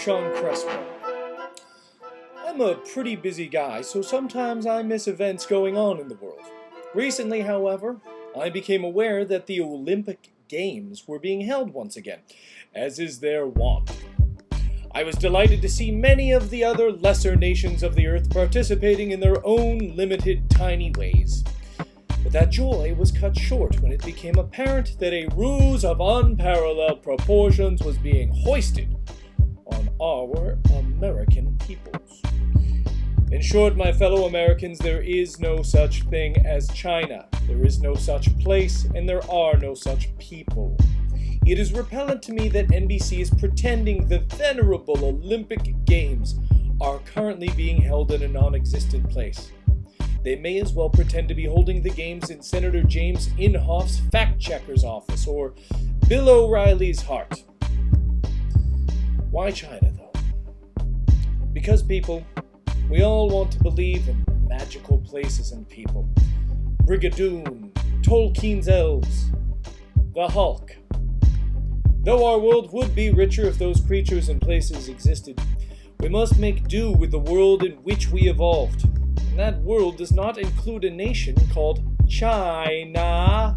Sean Crespo. I'm a pretty busy guy, so sometimes I miss events going on in the world. Recently, however, I became aware that the Olympic Games were being held once again, as is their wont. I was delighted to see many of the other lesser nations of the earth participating in their own limited, tiny ways. But that joy was cut short when it became apparent that a ruse of unparalleled proportions was being hoisted on our American peoples. In short, my fellow Americans, there is no such thing as China. There is no such place, and there are no such people. It is repellent to me that NBC is pretending the venerable Olympic Games are currently being held in a non-existent place. They may as well pretend to be holding the games in Senator James Inhofe's fact-checker's office or Bill O'Reilly's heart. Why China, though? Because, people, we all want to believe in magical places and people. Brigadoon, Tolkien's elves, the Hulk. Though our world would be richer if those creatures and places existed, we must make do with the world in which we evolved. And that world does not include a nation called China.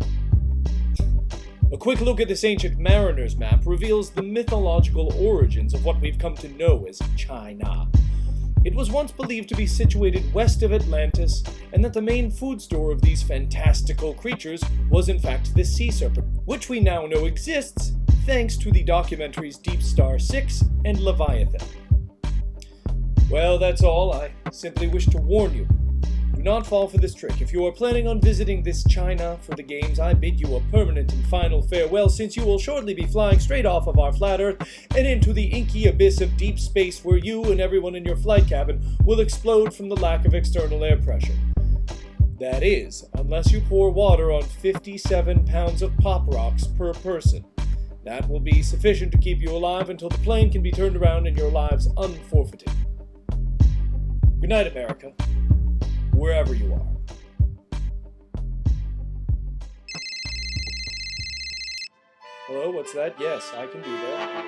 A quick look at this ancient mariner's map reveals the mythological origins of what we've come to know as China. It was once believed to be situated west of Atlantis, and that the main food store of these fantastical creatures was in fact the sea serpent, which we now know exists thanks to the documentaries Deep Star 6 and Leviathan. Well, that's all. I simply wish to warn you. Do not fall for this trick. If you are planning on visiting this China for the games, I bid you a permanent and final farewell, since you will shortly be flying straight off of our flat Earth and into the inky abyss of deep space, where you and everyone in your flight cabin will explode from the lack of external air pressure. That is, unless you pour water on 57 pounds of pop rocks per person. That will be sufficient to keep you alive until the plane can be turned around and your lives unforfeited. Good night, America, wherever you are. Hello, what's that? Yes, I can do that.